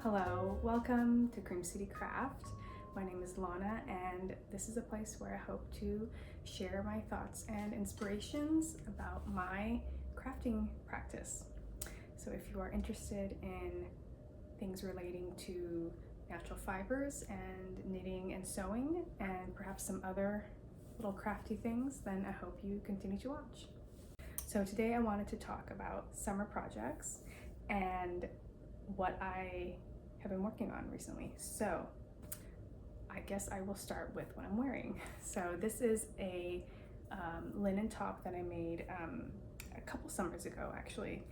Hello, welcome to Cream City Craft. My name is Lana, and this is a place where I hope to share my thoughts and inspirations about my crafting practice. So if you are interested in things relating to natural fibers and knitting and sewing and perhaps some other little crafty things, then I hope you continue to watch. So today I wanted to talk about summer projects and what I have been working on recently. So I guess I will start with what I'm wearing. So this is a linen top that I made a couple summers ago, actually,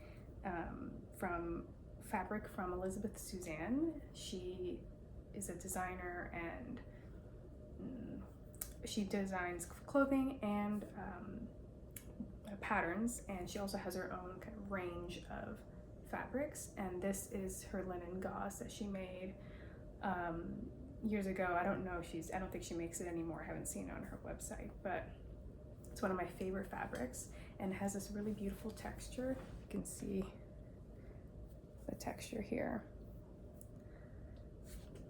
from fabric from Elizabeth Suzanne. She is a designer and she designs clothing and patterns, and she also has her own kind of range of fabrics, and this is her linen gauze that she made years ago. I don't think she makes it anymore. I haven't seen it on her website, but it's one of my favorite fabrics and it has this really beautiful texture. You can see the texture here.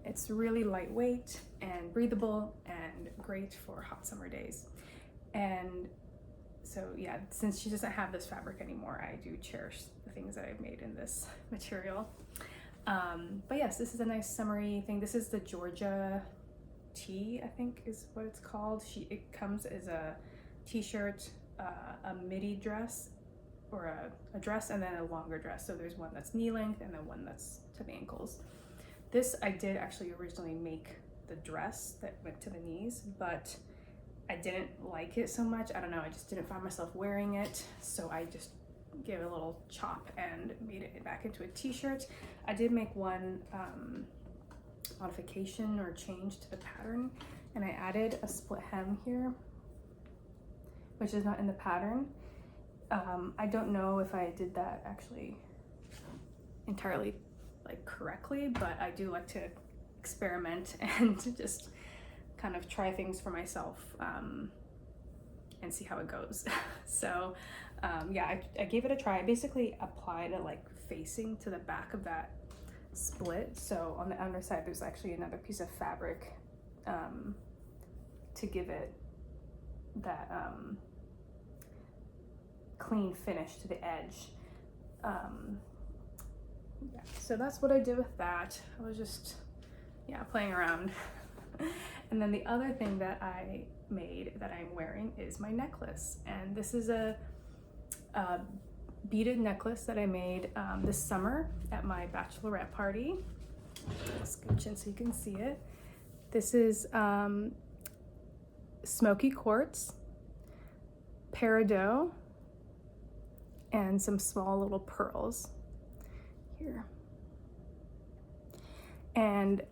It's really lightweight and breathable and great for hot summer days. And so yeah, since she doesn't have this fabric anymore, I do cherish the things that I've made in this material. But yes, this is a nice summery thing. This is the Georgia tee, I think is what it's called. It comes as a t-shirt, a midi dress, or a dress, and then a longer dress. So there's one that's knee length and then one that's to the ankles. This I did actually originally make the dress that went to the knees, but I didn't like it so much. I don't know, I just didn't find myself wearing it. So I just gave it a little chop and made it back into a t-shirt. I did make one modification or change to the pattern, and I added a split hem here, which is not in the pattern. I don't know if I did that actually entirely correctly, but I do like to experiment and to just kind of try things for myself and see how it goes. So yeah, I gave it a try. I basically applied it facing to the back of that split. So on the underside, there's actually another piece of fabric to give it that clean finish to the edge. Yeah, so that's what I did with that. I was just, playing around. And then the other thing that I made that I'm wearing is my necklace. And this is a beaded necklace that I made this summer at my bachelorette party. I'll scooch in so you can see it. This is smoky quartz, peridot, and some small little pearls here. And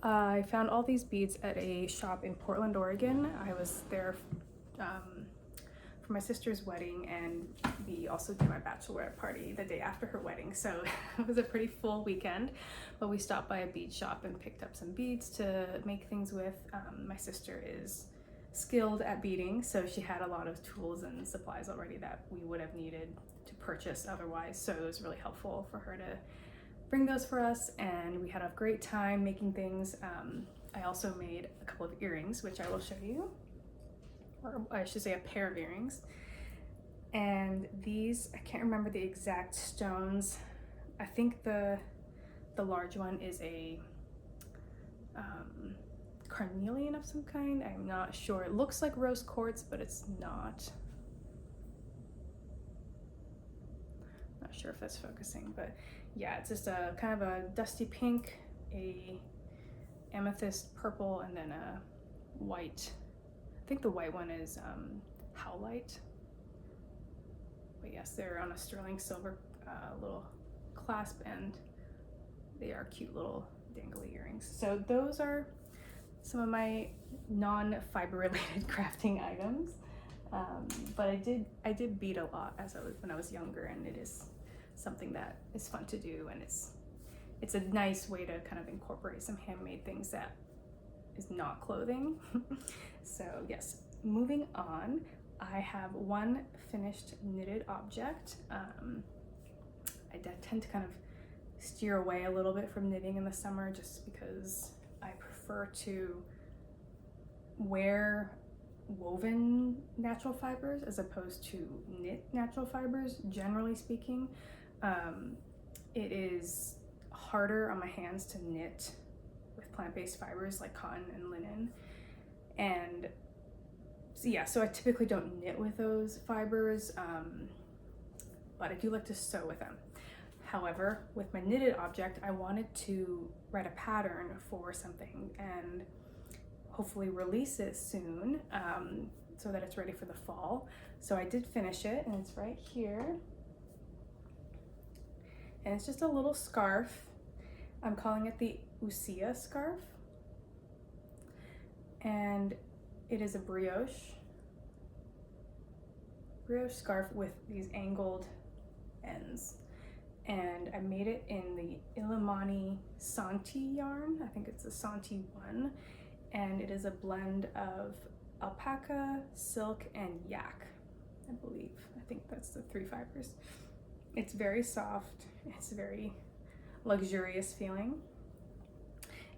I found all these beads at a shop in Portland, Oregon. I was there for my sister's wedding, and we also did my bachelorette party the day after her wedding. So it was a pretty full weekend, but we stopped by a bead shop and picked up some beads to make things with. My sister is skilled at beading, so she had a lot of tools and supplies already that we would have needed to purchase otherwise. So it was really helpful for her to bring those for us, and we had a great time making things. I also made a couple of earrings, which I will show you, or I should say a pair of earrings. And these, I can't remember the exact stones. I think the large one is a carnelian of some kind. I'm not sure. It looks like rose quartz, but it's not. Not sure if that's focusing, but yeah, it's just a kind of a dusty pink, a amethyst purple, and then a white. I think the white one is howlite. But yes, they're on a sterling silver little clasp, and they are cute little dangly earrings. So those are some of my non-fiber related crafting items. But I did bead a lot when I was younger, and it is something that is fun to do, and it's a nice way to kind of incorporate some handmade things that is not clothing. So yes, moving on, I have one finished knitted object. I tend to kind of steer away a little bit from knitting in the summer just because I prefer to wear woven natural fibers as opposed to knit natural fibers, generally speaking. It is harder on my hands to knit with plant-based fibers like cotton and linen. And so, yeah, so I typically don't knit with those fibers, but I do like to sew with them. However, with my knitted object, I wanted to write a pattern for something and hopefully release it soon, so that it's ready for the fall. So I did finish it, and it's right here. And it's just a little scarf. I'm calling it the Usia scarf. And it is a brioche scarf with these angled ends. And I made it in the Illimani Santi yarn. I think it's the Santi 1. And it is a blend of alpaca, silk, and yak, I believe. I think that's the 3 fibers. It's very soft. It's very luxurious feeling.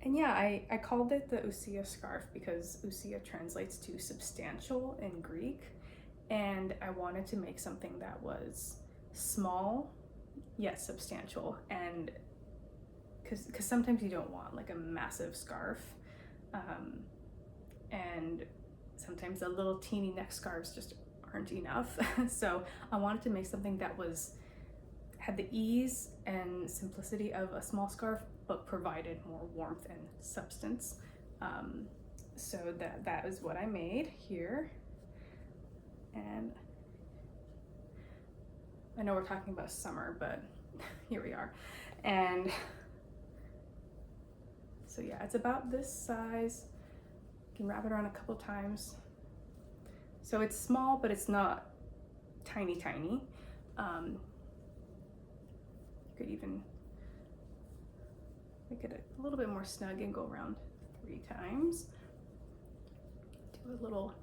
And yeah, I called it the Usia scarf because Usia translates to substantial in Greek. And I wanted to make something that was small, yet substantial. And because sometimes you don't want like a massive scarf. And sometimes the little teeny neck scarves just aren't enough. So I wanted to make something that had the ease and simplicity of a small scarf, but provided more warmth and substance. So that is what I made here. And I know we're talking about summer, but here we are. And so yeah, it's about this size. You can wrap it around a couple times. So it's small, but it's not tiny. You could even make it a little bit more snug and go around 3 times. Do a little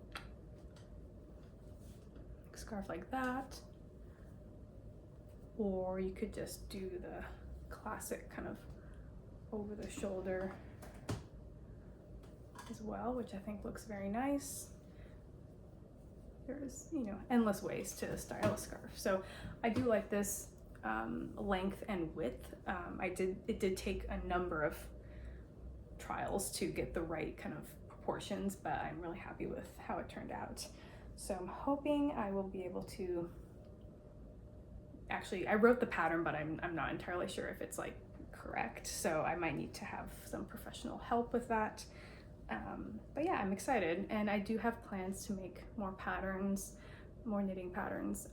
scarf like that. Or you could just do the classic kind of over the shoulder as well, which I think looks very nice. There's, endless ways to style a scarf. So I do like this length and width. It did take a number of trials to get the right kind of proportions, but I'm really happy with how it turned out. So I'm hoping I will be able to, actually I wrote the pattern, but I'm not entirely sure if it's like correct. So I might need to have some professional help with that. But yeah, I'm excited, and I do have plans to make more patterns, more knitting patterns.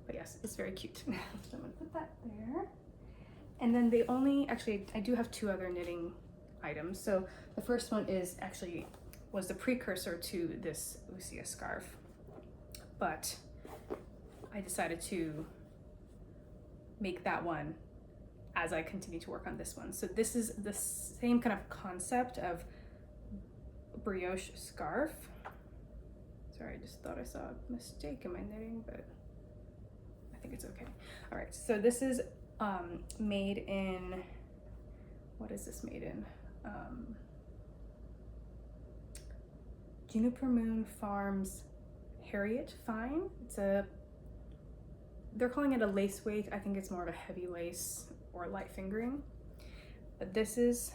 But yes, it's very cute. So I'm gonna put that there. And then I do have 2 other knitting items. So the first one was the precursor to this Usia scarf, but I decided to make that one as I continue to work on this one. So this is the same kind of concept of brioche scarf. Sorry, I just thought I saw a mistake in my knitting, but I think it's okay. All right, so this is made in, what is this made in? Juniper Moon Farms Harriet Fine. They're calling it a lace weight. I think it's more of a heavy lace or light fingering. But this is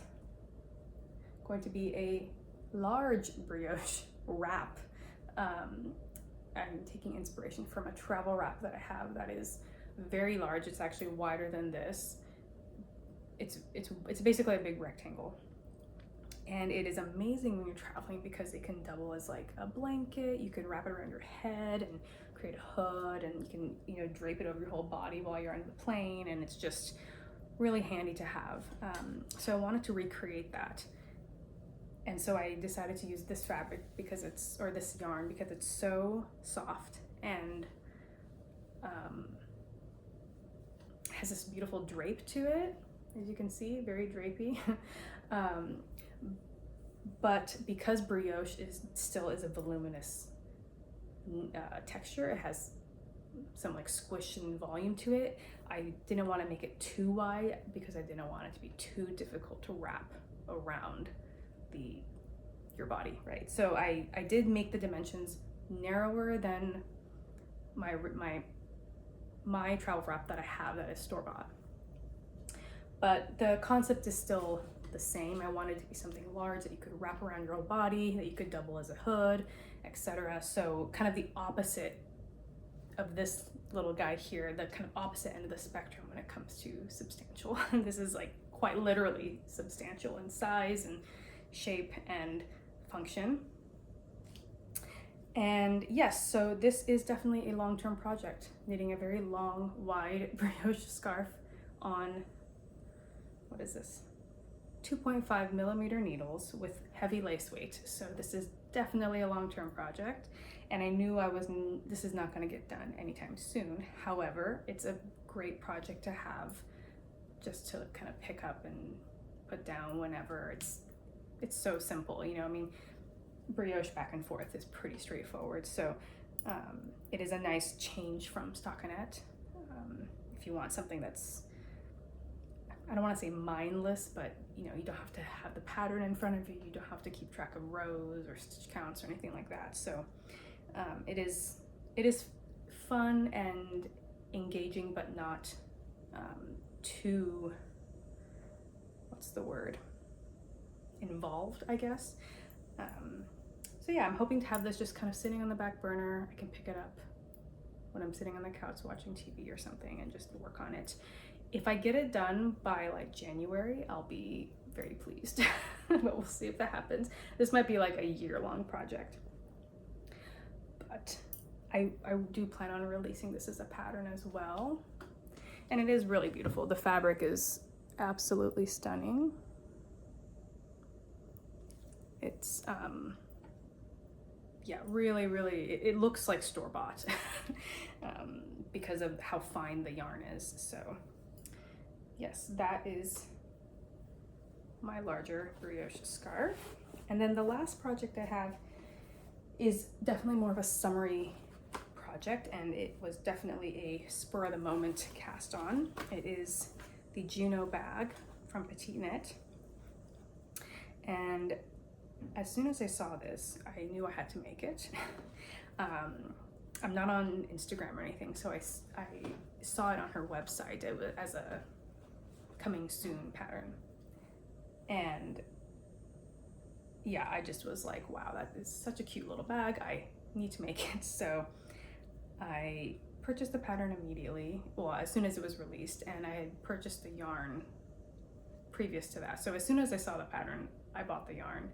going to be a large brioche wrap. I'm taking inspiration from a travel wrap that I have that is very large. It's actually wider than this. It's basically a big rectangle. And it is amazing when you're traveling because it can double as like a blanket. You can wrap it around your head and create a hood, and you can drape it over your whole body while you're on the plane, and it's just really handy to have. So I wanted to recreate that. And so I decided to use this fabric this yarn because it's so soft and has this beautiful drape to it, as you can see, very drapey. But because brioche still is a voluminous texture, it has some like squish and volume to it. I didn't want to make it too wide because I didn't want it to be too difficult to wrap around your body, right? So I did make the dimensions narrower than my travel wrap that I have that is store-bought. But the concept is still the same. I wanted it to be something large that you could wrap around your whole body, that you could double as a hood, etc. So kind of the opposite of this little guy here, the kind of opposite end of the spectrum when it comes to substantial. This is like quite literally substantial in size and shape and function. And yes, so this is definitely a long-term project, knitting a very long, wide brioche scarf on, what is this? 2.5 millimeter needles with heavy lace weight. So this is definitely a long-term project, and I knew this is not going to get done anytime soon. However, it's a great project to have just to kind of pick up and put down whenever. It's so simple, you know, I mean, brioche back and forth is pretty straightforward. So it is a nice change from stockinette. If you want something that's, I don't want to say mindless, but you know, you don't have to have the pattern in front of you. You don't have to keep track of rows or stitch counts or anything like that. So it is fun and engaging, but not too, what's the word? Involved, I guess. So yeah, I'm hoping to have this just kind of sitting on the back burner. I can pick it up when I'm sitting on the couch watching TV or something and just work on it. If I get it done by like January, I'll be very pleased, but we'll see if that happens. This might be like a year-long project, but I do plan on releasing this as a pattern as well. And it is really beautiful. The fabric is absolutely stunning. It's, yeah, really, it looks like store-bought because of how fine the yarn is. So yes, that is my larger brioche scarf. And then the last project I have is definitely more of a summery project, and it was definitely a spur of the moment cast on. It is the Juno bag from Petite Knit. And as soon as I saw this, I knew I had to make it. I'm not on Instagram or anything, so I saw it on her website as a coming soon pattern. And yeah, I just was like, wow, that is such a cute little bag. I need to make it. So I purchased the pattern immediately, well, as soon as it was released, and I had purchased the yarn previous to that. So as soon as I saw the pattern, I bought the yarn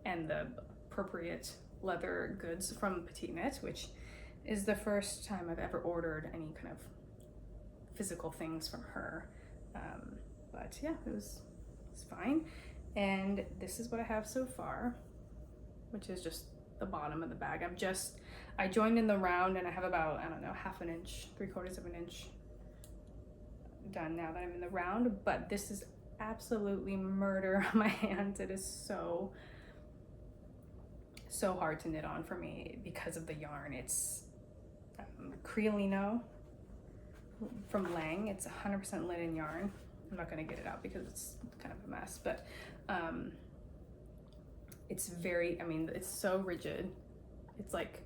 and the appropriate leather goods from Petite Knit, which is the first time I've ever ordered any kind of physical things from her. But yeah, it's fine. And this is what I have so far, which is just the bottom of the bag. I joined in the round, and I have about, I don't know, half an inch, 3/4 of an inch done now that I'm in the round. But this is absolutely murder on my hands. It is so hard to knit on for me because of the yarn. It's Creolino from Lang. It's 100% linen yarn. I'm not going to get it out because it's kind of a mess, but it's very, I mean, it's so rigid. It's like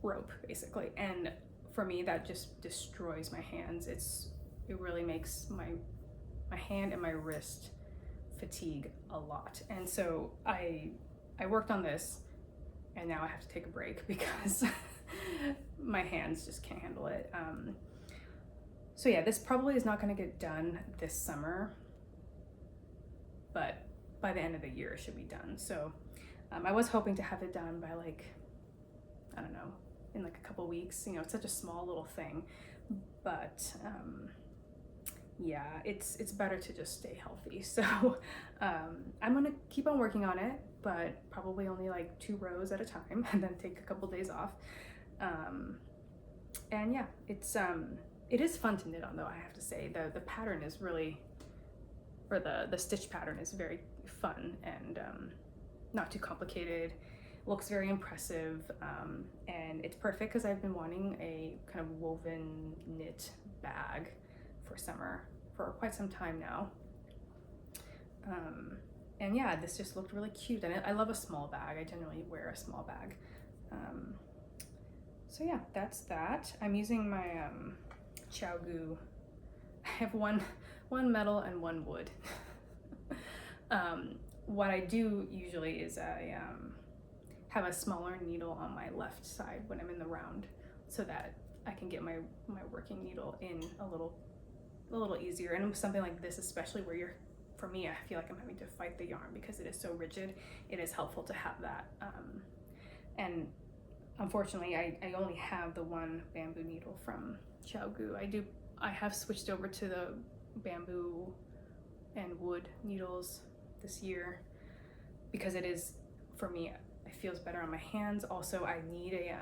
rope basically, and for me that just destroys my hands. It really makes my hand and my wrist fatigue a lot. And so I worked on this, and now I have to take a break because my hands just can't handle it. So yeah, this probably is not going to get done this summer, but by the end of the year it should be done. So I was hoping to have it done by, like, I don't know, in like a couple weeks. You know, it's such a small little thing, but yeah, it's better to just stay healthy. So I'm gonna keep on working on it, but probably only like 2 rows at a time, and then take a couple days off. And yeah, it is fun to knit on, though, I have to say. The pattern is really, or the stitch pattern is very fun and not too complicated. looks very impressive, and it's perfect because I've been wanting a kind of woven knit bag for summer for quite some time now. And yeah, this just looked really cute, and I love a small bag. I generally wear a small bag. So yeah, that's that. I'm using my ChiaoGoo. I have one metal and one wood. What I do usually is I have a smaller needle on my left side when I'm in the round, so that I can get my working needle in a little easier. And something like this, especially where for me, I feel like I'm having to fight the yarn because it is so rigid, it is helpful to have that. And unfortunately, I only have the one bamboo needle from ChiaoGoo. I have switched over to the bamboo and wood needles this year because it is, for me, it feels better on my hands. Also, I need a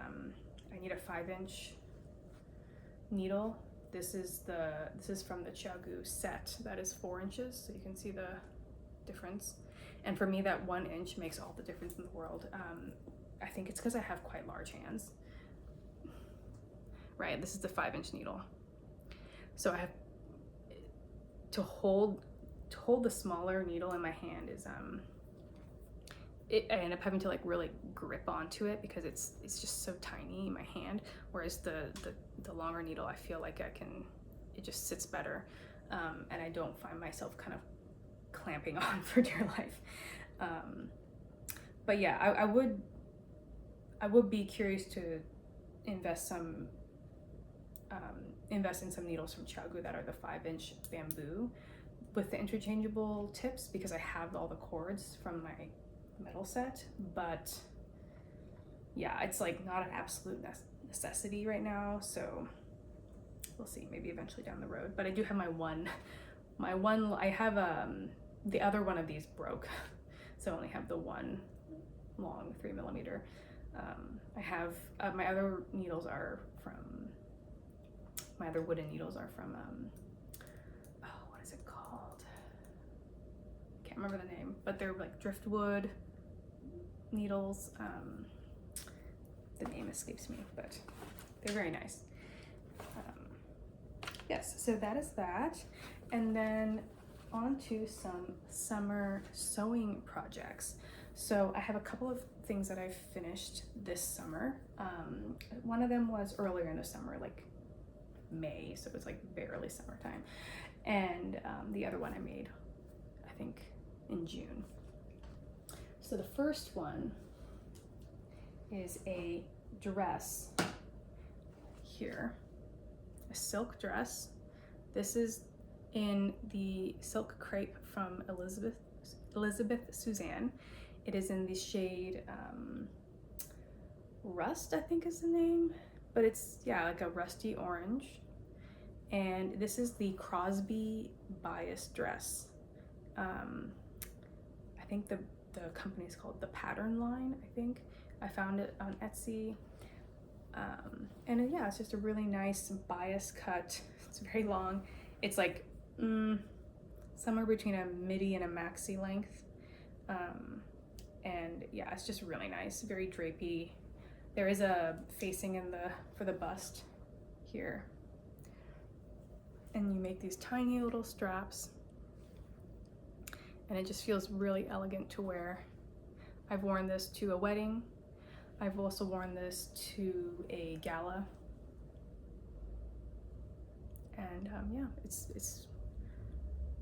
5-inch needle. This is from the ChiaoGoo set that is 4 inches, so you can see the difference. And for me, that 1 inch makes all the difference in the world. I think it's because I have quite large hands. Right, this is the 5-inch needle. So I have to hold the smaller needle in my hand is I end up having to like really grip onto it because it's just so tiny in my hand, whereas the longer needle, I feel like it just sits better, and I don't find myself kind of clamping on for dear life. But yeah, I would be curious to invest in some needles from ChiaoGoo that are the 5-inch bamboo with the interchangeable tips, because I have all the cords from my metal set. But yeah, it's like not an absolute necessity right now, so we'll see, maybe eventually down the road. But I do have my one I have the other one of these broke, so I only have the one long 3mm. I have my other needles are from my other wooden needles are from what is it called? Can't remember the name, but they're like driftwood needles. The name escapes me, but they're very nice. Yes, so that is that. And then on to some summer sewing projects. So I have a couple of things that I've finished this summer. One of them was earlier in the summer, like May, so it was like barely summertime. And the other one I made, I think, in June. So the first one is a dress here, a silk dress. This is in the silk crepe from Elizabeth Suzanne. It is in the shade Rust, I think is the name, but it's, yeah, like a rusty orange. And this is the Crosby bias dress. I think the company is called the Pattern Line, I think. I found it on Etsy. And yeah, it's just a really nice bias cut. It's very long. It's like somewhere between a midi and a maxi length. And yeah, it's just really nice, very drapey. There is a facing for the bust here. And you make these tiny little straps, and it just feels really elegant to wear. I've worn this to a wedding. I've also worn this to a gala. And yeah, it's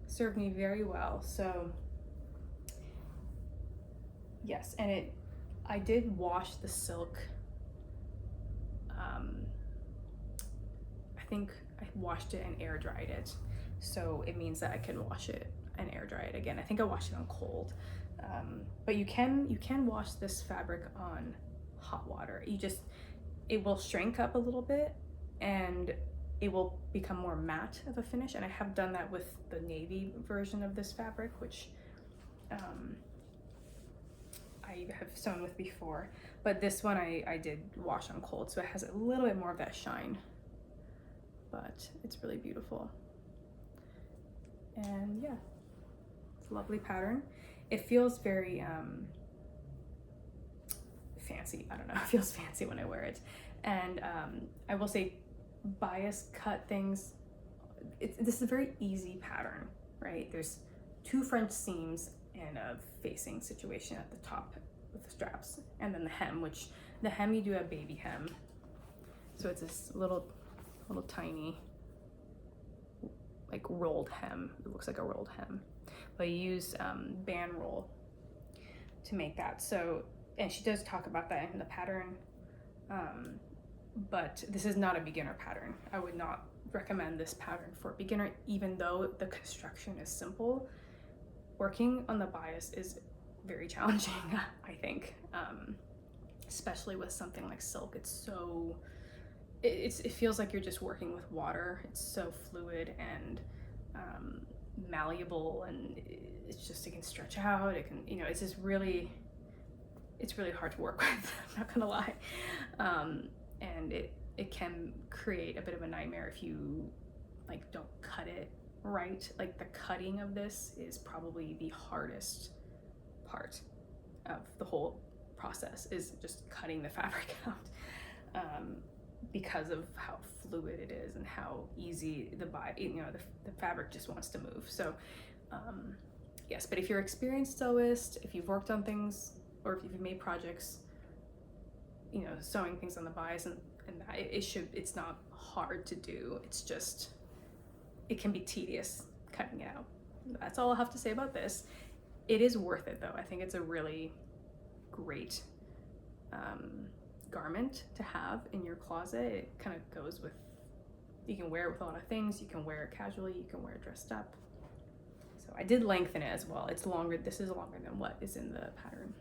served me very well. So yes, and I did wash the silk. I think I washed it and air dried it, so it means that I can wash it and air dry it again. I think I washed it on cold, but you can wash this fabric on hot water. It will shrink up a little bit and it will become more matte of a finish. And I have done that with the navy version of this fabric, which I have sewn with before, but this one I did wash on cold, so it has a little bit more of that shine, but it's really beautiful. And yeah, it's a lovely pattern. It feels very fancy. I don't know, it feels fancy when I wear it. And I will say bias cut things, this is a very easy pattern, right? There's 2 French seams and a facing situation at the top with the straps, and then the hem, which the hem you do a baby hem. So it's this little tiny like rolled hem. It looks like a rolled hem, but you use band roll to make that. So, and she does talk about that in the pattern, but this is not a beginner pattern. I would not recommend this pattern for a beginner, even though the construction is simple. Working on the bias is very challenging, I think, especially with something like silk. It's so, it feels like you're just working with water. It's so fluid and malleable, and it's just, it can stretch out. It can, you know, it's just really, it's really hard to work with. I'm not gonna lie, and it can create a bit of a nightmare if you like don't cut it right. Like the cutting of this is probably the hardest part of the whole process, is just cutting the fabric out, because of how fluid it is and how easy the fabric just wants to move. So yes, but if you're an experienced sewist, if you've worked on things, or if you've made projects, you know, sewing things on the bias and that, it's not hard to do. It's just, it can be tedious cutting it out. That's all I'll have to say about this. It is worth it though. I think it's a really great garment to have in your closet. It kind of goes with, you can wear it with a lot of things. You can wear it casually, you can wear it dressed up. So I did lengthen it as well. It's longer, this is longer than what is in the pattern.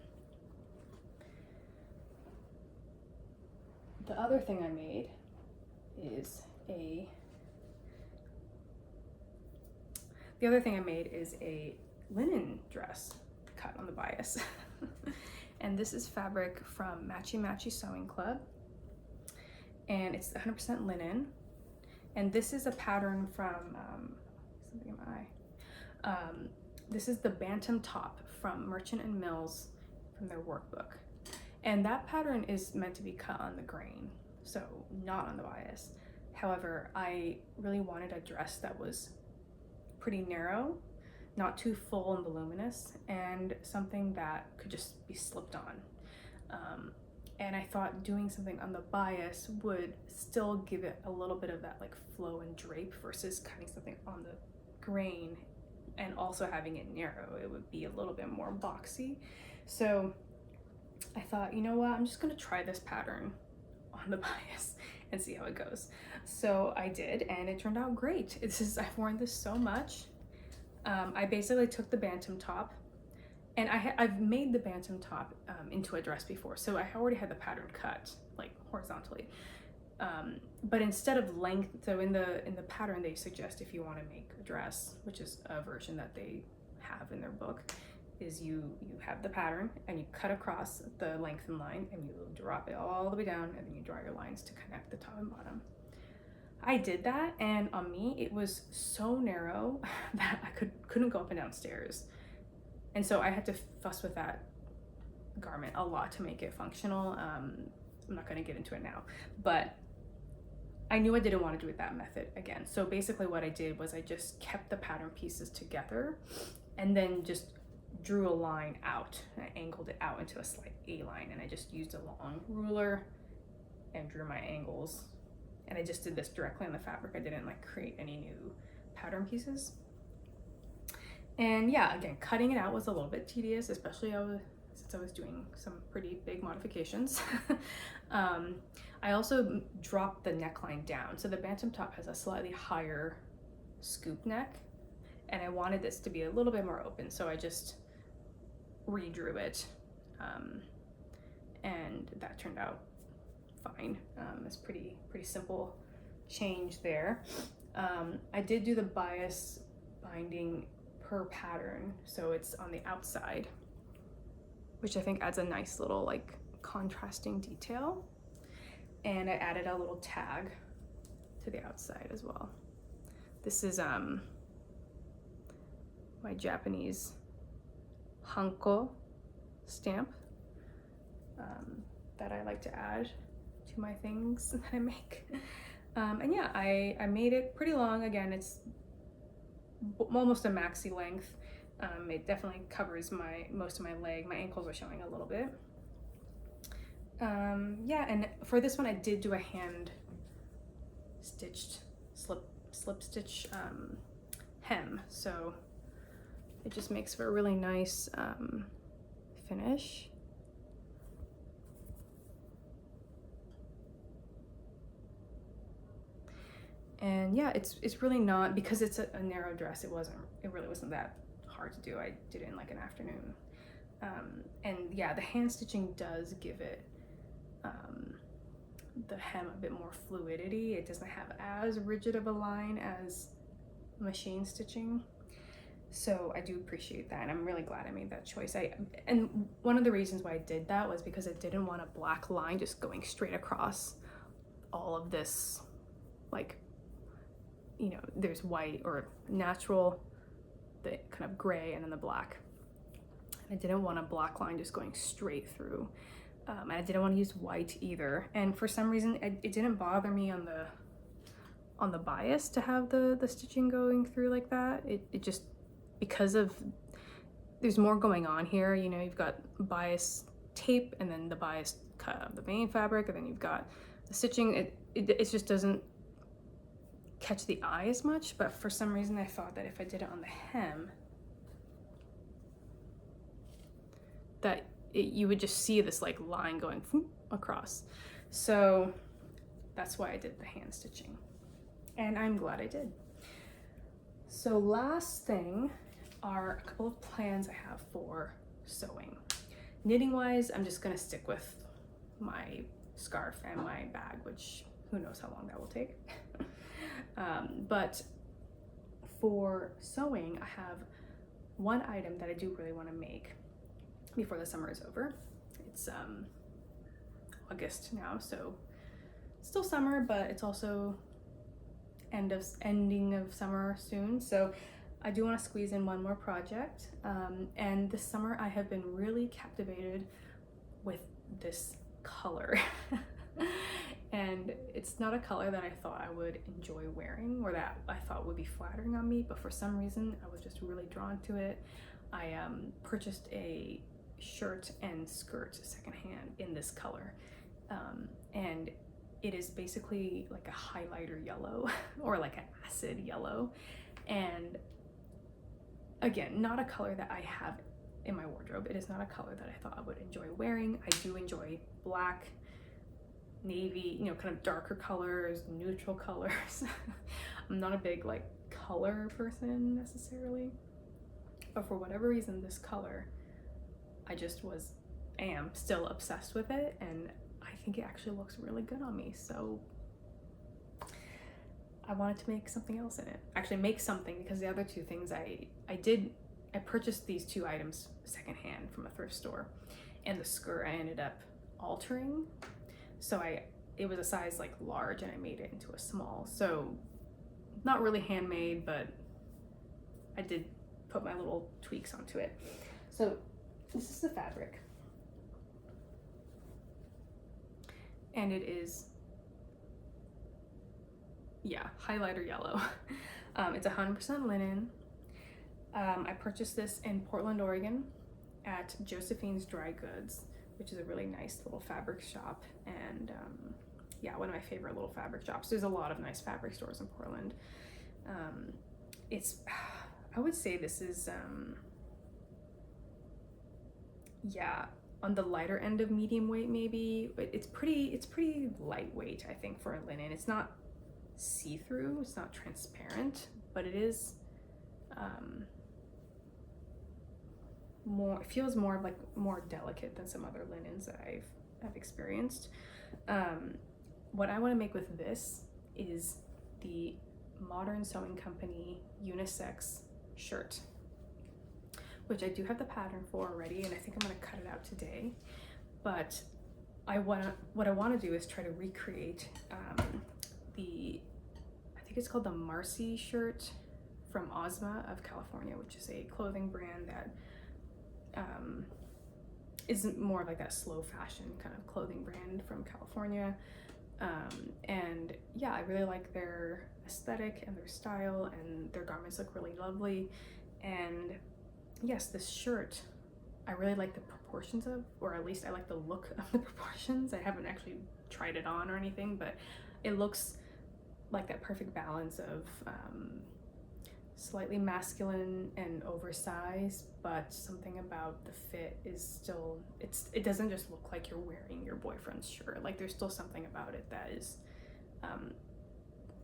The other thing I made is a linen dress cut on the bias. And this is fabric from Matchy Matchy Sewing Club, and it's 100% linen. And this is a pattern from something in my eye. This is the Bantam top from Merchant and Mills, from their workbook. And that pattern is meant to be cut on the grain, so not on the bias. However, I really wanted a dress that was pretty narrow, not too full and voluminous, and something that could just be slipped on. And I thought doing something on the bias would still give it a little bit of that like flow and drape, versus cutting something on the grain and also having it narrow. It would be a little bit more boxy. So I thought, you know what, I'm just gonna try this pattern on the bias and see how it goes. So I did, and it turned out great. I've worn this so much. I basically took the Bantam top, and I've made the Bantam top into a dress before, so I already had the pattern cut like horizontally. But instead of length, so in the pattern they suggest, if you want to make a dress, which is a version that they have in their book, is you have the pattern and you cut across the lengthen line and you drop it all the way down, and then you draw your lines to connect the top and bottom. I did that, and on me it was so narrow that I couldn't go up and down stairs, and so I had to fuss with that garment a lot to make it functional. I'm not going to get into it now, but I knew I didn't want to do it that method again. So basically what I did was I just kept the pattern pieces together and then just drew a line out, and I angled it out into a slight A-line, and I just used a long ruler and drew my angles, and I just did this directly on the fabric. I didn't like create any new pattern pieces. And yeah, again, cutting it out was a little bit tedious, especially since I was doing some pretty big modifications. I also dropped the neckline down. So the Bantam top has a slightly higher scoop neck, and I wanted this to be a little bit more open, so I just redrew it, and that turned out fine. It's pretty simple change there. I did do the bias binding per pattern, so it's on the outside, which I think adds a nice little like contrasting detail, and I added a little tag to the outside as well. This is my Japanese Hanko stamp. that I like to add to my things that I make. And yeah, I made it pretty long. Again, it's almost a maxi length. It definitely covers most of my leg. My ankles are showing a little bit. Yeah, and for this one I did do a hand stitched slip stitch hem, so it just makes for a really nice finish. And yeah, it's really not, because it's a narrow dress, it really wasn't that hard to do. I did it in like an afternoon. And yeah, the hand stitching does give it the hem a bit more fluidity. It doesn't have as rigid of a line as machine stitching. So I do appreciate that, and I'm really glad I made that choice. And one of the reasons why I did that was because I didn't want a black line just going straight across all of this, like, you know, there's white or natural, the kind of gray, and then the black. I didn't want a black line just going straight through. And I didn't want to use white either. And for some reason, it didn't bother me on the bias to have the stitching going through like that. It just, because of, there's more going on here. You know, you've got bias tape, and then the bias cut of the main fabric, and then you've got the stitching. It just doesn't catch the eye as much. But for some reason, I thought that if I did it on the hem, that you would just see this like line going across. So that's why I did the hand stitching, and I'm glad I did. So last thing are a couple of plans I have for sewing. Knitting wise, I'm just gonna stick with my scarf and my bag, which who knows how long that will take. But for sewing, I have one item that I do really want to make before the summer is over. It's August now, so still summer, but it's also ending of summer soon. So I do want to squeeze in one more project. And this summer I have been really captivated with this color. And it's not a color that I thought I would enjoy wearing, or that I thought would be flattering on me, but for some reason I was just really drawn to it. I purchased a shirt and skirt secondhand in this color, and it is basically like a highlighter yellow or like an acid yellow, and again, not a color that I have in my wardrobe. It is not a color that I thought I would enjoy wearing. I do enjoy black, navy, you know, kind of darker colors, neutral colors. I'm not a big like color person necessarily, but for whatever reason, this color, I am still obsessed with it, and I think it actually looks really good on me. So I wanted to make something else in it. Actually make something, because the other two things I purchased these two items secondhand from a thrift store, and the skirt I ended up altering. So it was a size like large, and I made it into a small. So not really handmade, but I did put my little tweaks onto it. So this is the fabric, and it is, yeah, highlighter yellow. It's 100% linen. I purchased this in Portland, Oregon at Josephine's Dry Goods, which is a really nice little fabric shop, and yeah, one of my favorite little fabric shops. There's a lot of nice fabric stores in Portland. I would say this is yeah, on the lighter end of medium weight maybe. It's pretty lightweight, I think, for a linen. It's not see-through, it's not transparent, but it is it feels more delicate than some other linens that I've experienced. What I want to make with this is the Modern Sewing Company Unisex shirt, which I do have the pattern for already, and I think I'm going to cut it out today. But what I want to do is try to recreate I think it's called the Marcy shirt from Ozma of California, which is a clothing brand that is more like that slow fashion kind of clothing brand from California. And yeah, I really like their aesthetic and their style, and their garments look really lovely. And yes, this shirt, I really like the proportions of, or at least I like the look of the proportions. I haven't actually tried it on or anything, but it looks like that perfect balance of slightly masculine and oversized, but something about the fit is still, it doesn't just look like you're wearing your boyfriend's shirt. Like there's still something about it that is a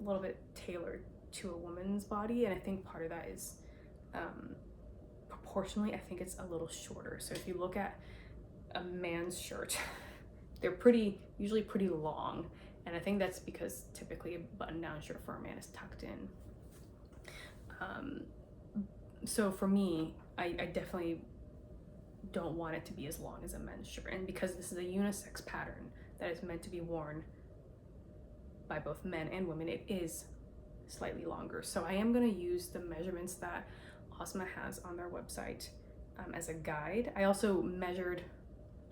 little bit tailored to a woman's body. And I think part of that is proportionally, I think it's a little shorter. So if you look at a man's shirt, they're usually pretty long. And I think that's because typically a button-down shirt for a man is tucked in. So for me, I definitely don't want it to be as long as a men's shirt. And because this is a unisex pattern that is meant to be worn by both men and women, it is slightly longer. So I am going to use the measurements that Ozma has on their website as a guide. I also measured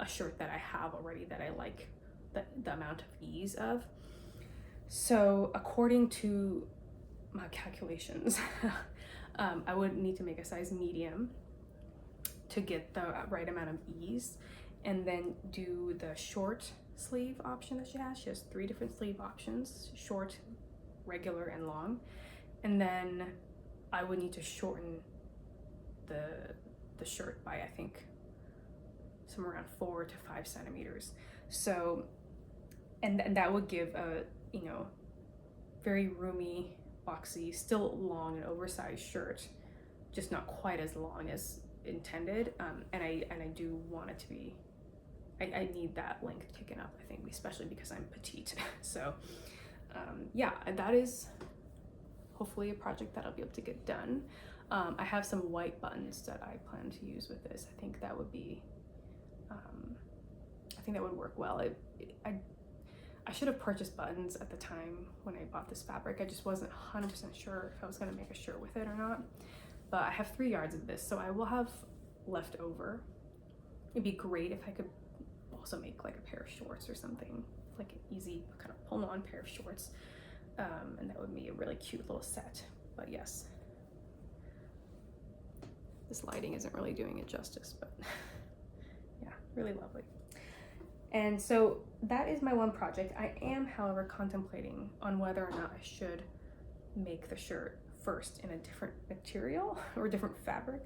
a shirt that I have already that I like the amount of ease of. So according to my calculations, I would need to make a size medium to get the right amount of ease, and then do the short sleeve option that she has. She has 3 different sleeve options: short, regular, and long. And then I would need to shorten the shirt by, I think, somewhere around 4 to 5 centimeters. So, and that would give a, very roomy, boxy, still long and oversized shirt, just not quite as long as intended. And I do want it to be, I need that length taken up, I think, especially because I'm petite. So yeah, that is hopefully a project that I'll be able to get done. I have some white buttons that I plan to use with this. I think that would be, I think that would work well. I should have purchased buttons at the time when I bought this fabric. I just wasn't 100% sure if I was gonna make a shirt with it or not. But I have 3 yards of this, so I will have left over. It'd be great if I could also make like a pair of shorts or something, like an easy kind of pull-on pair of shorts. And that would be a really cute little set. But yes, this lighting isn't really doing it justice, but yeah, really lovely. And so that is my one project. I am, however, contemplating on whether or not I should make the shirt first in a different material or different fabric.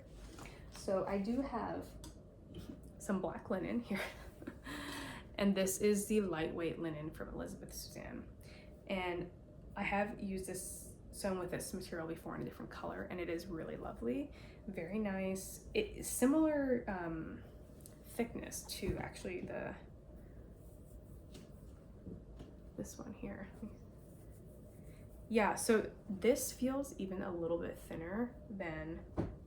So I do have some black linen here. And this is the lightweight linen from Elizabeth Suzanne. And I have used this, sewn with this material before in a different color, and it is really lovely, very nice. It is similar thickness to actually this one here. Yeah, so this feels even a little bit thinner than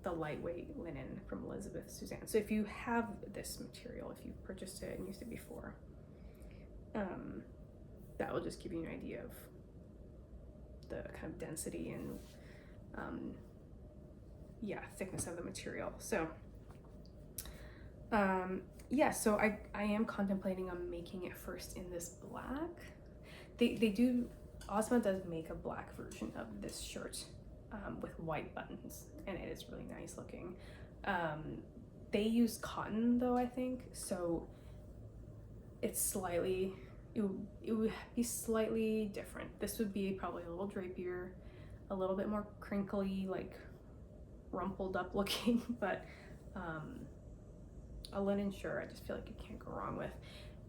the lightweight linen from Elizabeth Suzanne. So if you have this material, if you've purchased it and used it before, that will just give you an idea of the kind of density and yeah, thickness of the material. So yeah, so I am contemplating on making it first in this black. Ozma does make a black version of this shirt with white buttons, and it is really nice looking. They use cotton though, I think, so it's slightly, it would be slightly different. This would be probably a little drapier, a little bit more crinkly, like rumpled up looking, but a linen shirt I just feel like you can't go wrong with.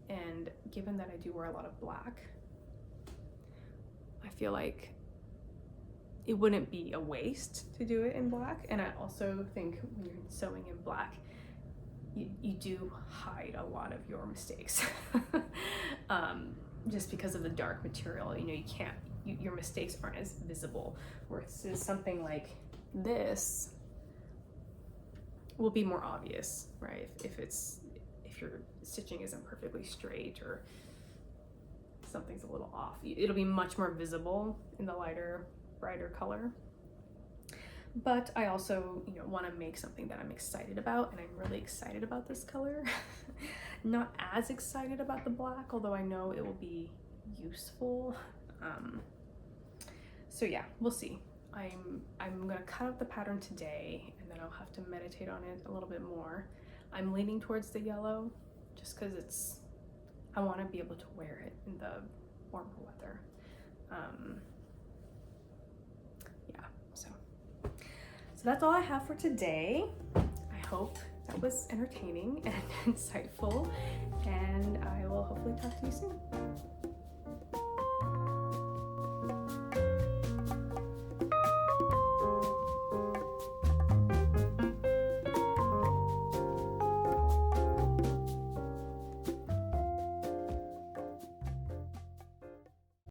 And given that I do wear a lot of black, I feel like it wouldn't be a waste to do it in black. And I also think when you're sewing in black, you do hide a lot of your mistakes. Just because of the dark material, you can't, your mistakes aren't as visible. Whereas something like this will be more obvious, right? If your stitching isn't perfectly straight or something's a little off, it'll be much more visible in the lighter, brighter color. but I also, you know, want to make something that I'm excited about, and I'm really excited about this color. Not as excited about the black, although I know it will be useful. So yeah, we'll see. I'm gonna cut out the pattern today, and then I'll have to meditate on it a little bit more. I'm leaning towards the yellow just because I want to be able to wear it in the warmer weather. Yeah, so that's all I have for today. I hope that was entertaining and insightful, and I will hopefully talk to you soon.